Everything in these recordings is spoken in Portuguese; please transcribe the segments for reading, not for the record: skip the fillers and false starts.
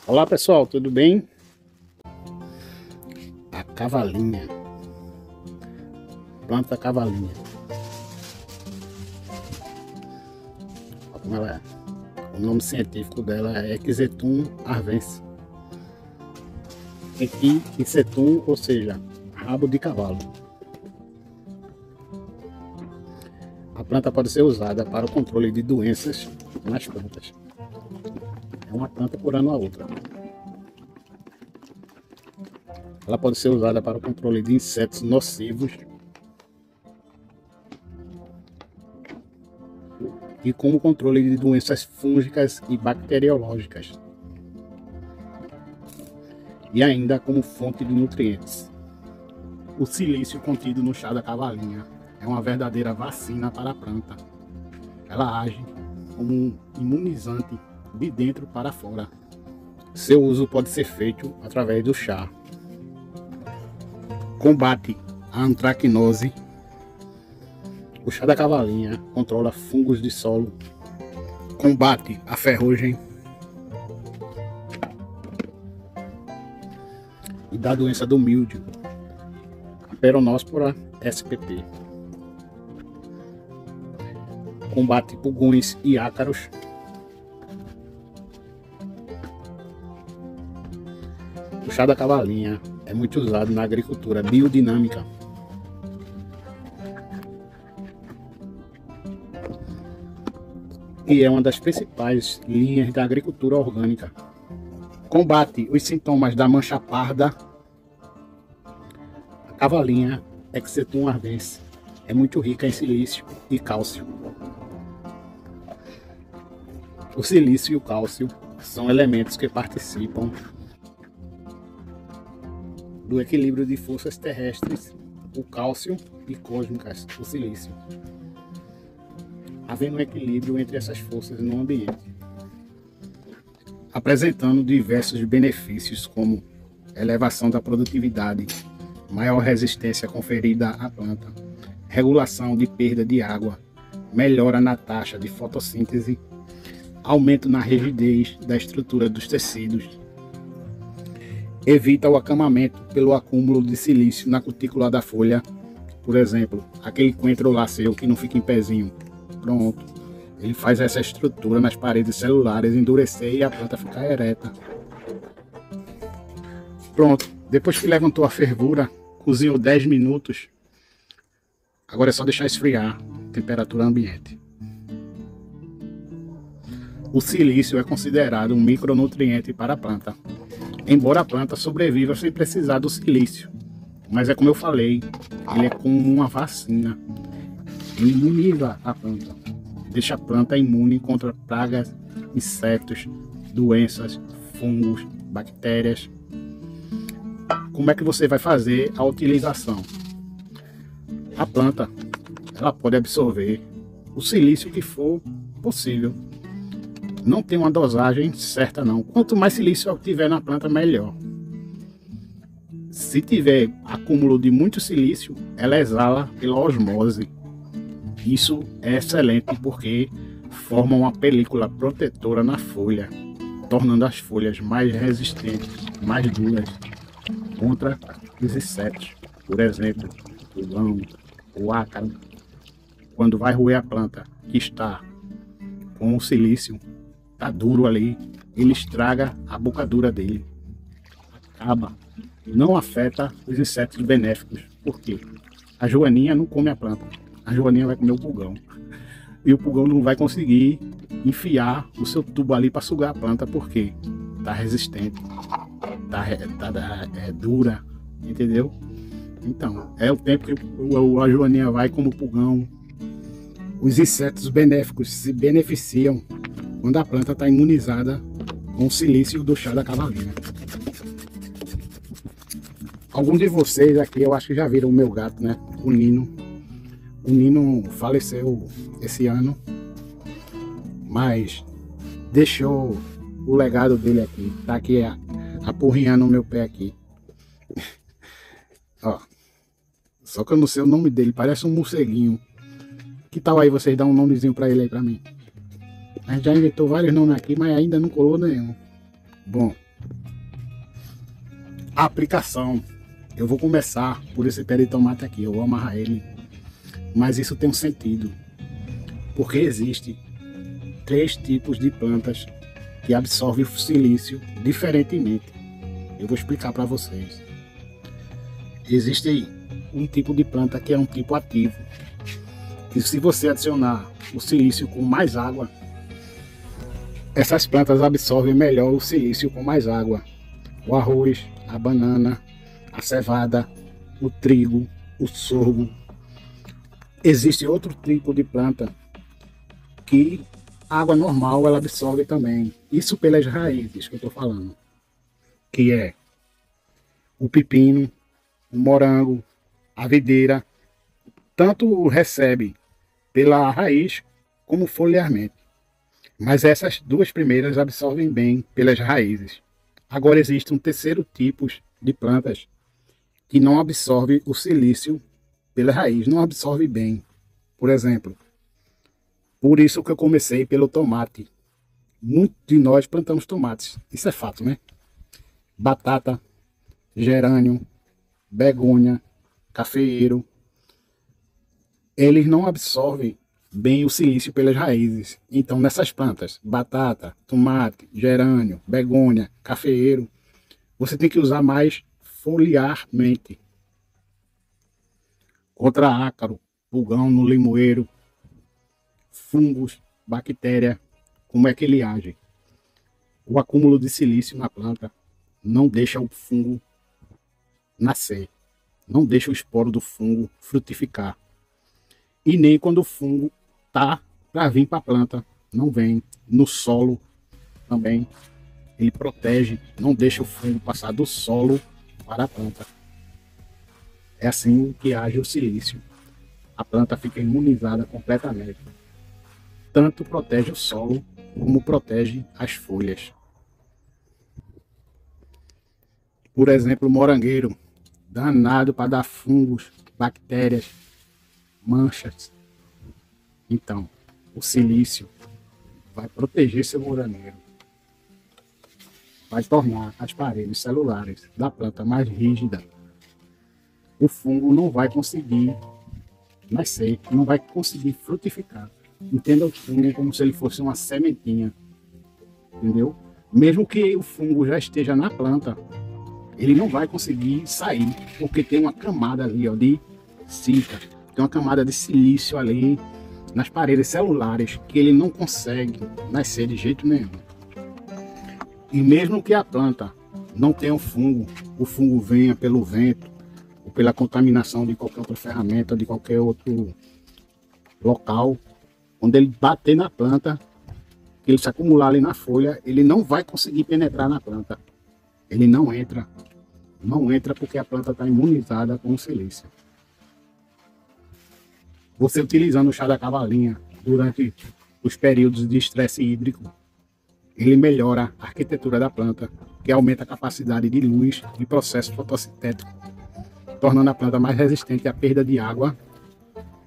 Olá pessoal, tudo bem? A cavalinha, planta cavalinha. Olha como ela é. O nome científico dela é Equisetum arvense. Equisetum, ou seja, rabo de cavalo. A planta pode ser usada para o controle de doenças nas plantas. É uma planta curando a outra. Ela pode ser usada para o controle de insetos nocivos e como controle de doenças fúngicas e bacteriológicas. E ainda como fonte de nutrientes. O silício contido no chá da cavalinha é uma verdadeira vacina para a planta. Ela age como um imunizante de dentro para fora. Seu uso pode ser feito através do chá. Combate a antracnose. O chá da cavalinha controla fungos de solo. Combate a ferrugem. E da doença do míldio, a Peronospora spp. Combate pulgões e ácaros. O chá da cavalinha é muito usado na agricultura biodinâmica. E é uma das principais linhas da agricultura orgânica. Combate os sintomas da mancha parda. A cavalinha Equisetum arvense é muito rica em silício e cálcio. O silício e o cálcio são elementos que participam do equilíbrio de forças terrestres, o cálcio, e cósmicas, o silício, havendo um equilíbrio entre essas forças no ambiente, apresentando diversos benefícios como elevação da produtividade, maior resistência conferida à planta, regulação de perda de água, melhora na taxa de fotossíntese, aumento na rigidez da estrutura dos tecidos, evita o acamamento pelo acúmulo de silício na cutícula da folha, por exemplo, aquele coentro lá seu que não fica em pezinho. Pronto, ele faz essa estrutura nas paredes celulares endurecer e a planta ficar ereta. Pronto, depois que levantou a fervura, cozinhou 10 minutos. Agora é só deixar esfriar, temperatura ambiente. O silício é considerado um micronutriente para a planta, embora a planta sobreviva sem precisar do silício. Mas é como eu falei, ele é como uma vacina. Ele imuniza a planta, deixa a planta imune contra pragas, insetos, doenças, fungos, bactérias. Como é que você vai fazer a utilização? A planta, ela pode absorver o silício que for possível. Não tem uma dosagem certa não. Quanto mais silício tiver na planta, melhor. Se tiver acúmulo de muito silício, ela exala pela osmose. Isso é excelente porque forma uma película protetora na folha, tornando as folhas mais resistentes, mais duras contra os insetos. Por exemplo, o pulgão, o ácaro. Quando vai roer a planta que está com o silício, tá duro ali, ele estraga a bocadura dele, acaba, não afeta os insetos benéficos. Por quê? A joaninha não come a planta, a joaninha vai comer o pulgão, e o pulgão não vai conseguir enfiar o seu tubo ali para sugar a planta, porque tá resistente, é dura, entendeu? Então, é o tempo que a joaninha vai como o pulgão. Os insetos benéficos se beneficiam quando a planta está imunizada com o silício do chá da cavalinha. Alguns de vocês aqui, eu acho que já viram o meu gato, né? O Nino. O Nino faleceu esse ano, mas deixou o legado dele aqui. Tá aqui apurrinhando o meu pé aqui. Ó, só que eu não sei o nome dele, parece um morceguinho. Que tal aí vocês dar um nomezinho pra ele aí pra mim? A gente já inventou vários nomes aqui, mas ainda não colou nenhum. Bom, A aplicação, eu vou começar por esse pé de tomate aqui, eu vou amarrar ele, mas isso tem um sentido, porque existe 3 tipos de plantas que absorvem o silício diferentemente. Eu vou explicar para vocês. Existe um tipo de planta que é um tipo ativo, que se você adicionar o silício com mais água, essas plantas absorvem melhor o silício com mais água. O arroz, a banana, a cevada, o trigo, o sorgo. Existe outro tipo de planta que a água normal ela absorve também. Isso pelas raízes que eu estou falando. Que é o pepino, o morango, a videira. Tanto recebe pela raiz como foliarmente. Mas essas 2 primeiras absorvem bem pelas raízes. Agora existe um terceiro tipo de plantas que não absorve o silício pela raiz, não absorve bem. Por exemplo, por isso que eu comecei pelo tomate. Muitos de nós plantamos tomates, isso é fato, né? Batata, gerânio, begônia, cafeeiro. Eles não absorvem bem o silício pelas raízes. Então, nessas plantas, batata, tomate, gerânio, begônia, cafeeiro, você tem que usar mais foliarmente. Contra ácaro, pulgão no limoeiro, fungos, bactéria, como é que ele age? O acúmulo de silício na planta não deixa o fungo nascer, não deixa o esporo do fungo frutificar. E nem quando o fungo tá para vir para a planta, não vem. No solo também, ele protege, não deixa o fungo passar do solo para a planta. É assim que age o silício. A planta fica imunizada completamente. Tanto protege o solo, como protege as folhas. Por exemplo, o morangueiro, danado para dar fungos, bactérias, manchas. Então, o silício vai proteger seu morangueiro, vai tornar as paredes celulares da planta mais rígida. O fungo não vai conseguir nascer, não vai conseguir frutificar. Entenda o fungo como se ele fosse uma sementinha, entendeu? Mesmo que o fungo já esteja na planta, ele não vai conseguir sair, porque tem uma camada ali, ó, de sílica. Tem uma camada de silício ali nas paredes celulares que ele não consegue nascer de jeito nenhum. E mesmo que a planta não tenha o fungo venha pelo vento ou pela contaminação de qualquer outra ferramenta, de qualquer outro local, quando ele bater na planta, ele se acumular ali na folha, ele não vai conseguir penetrar na planta. Ele não entra porque a planta está imunizada com o silício. Você utilizando o chá da cavalinha durante os períodos de estresse hídrico, ele melhora a arquitetura da planta, que aumenta a capacidade de luz e processo fotossintético, tornando a planta mais resistente à perda de água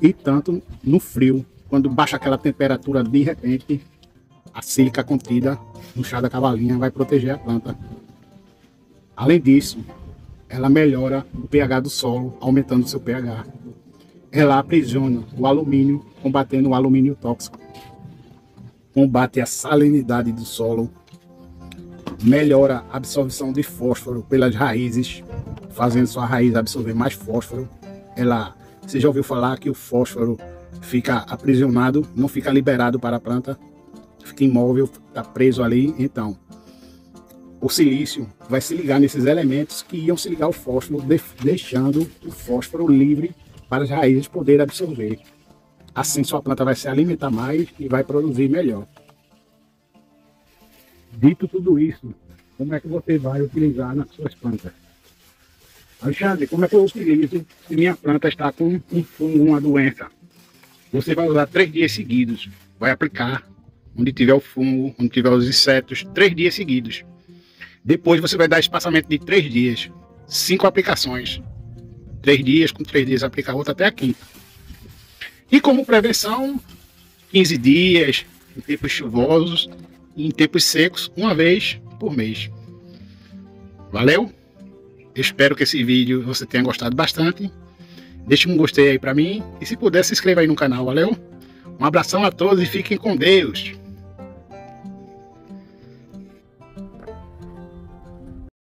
e tanto no frio, quando baixa aquela temperatura de repente, a sílica contida no chá da cavalinha vai proteger a planta. Além disso, ela melhora o pH do solo, aumentando o seu pH. Ela aprisiona o alumínio, combatendo o alumínio tóxico. Combate a salinidade do solo. Melhora a absorção de fósforo pelas raízes, fazendo sua raiz absorver mais fósforo. Você já ouviu falar que o fósforo fica aprisionado, não fica liberado para a planta, fica imóvel, está preso ali. Então, o silício vai se ligar nesses elementos que iam se ligar ao fósforo, deixando o fósforo livre para as raízes poderem absorver. Assim sua planta vai se alimentar mais e vai produzir melhor. Dito tudo isso, como é que você vai utilizar nas suas plantas? Alexandre, como é que eu utilizo se minha planta está com um fungo, uma doença? Você vai usar 3 dias seguidos. Vai aplicar onde tiver o fungo, onde tiver os insetos, 3 dias seguidos. Depois você vai dar espaçamento de 3 dias. 5 aplicações. 3 dias, com 3 dias aplicar outra até a quinta. E como prevenção, 15 dias, em tempos chuvosos e em tempos secos, uma vez por mês. Valeu? Espero que esse vídeo você tenha gostado bastante. Deixe um gostei aí pra mim. E se puder, se inscreva aí no canal, valeu? Um abração a todos e fiquem com Deus.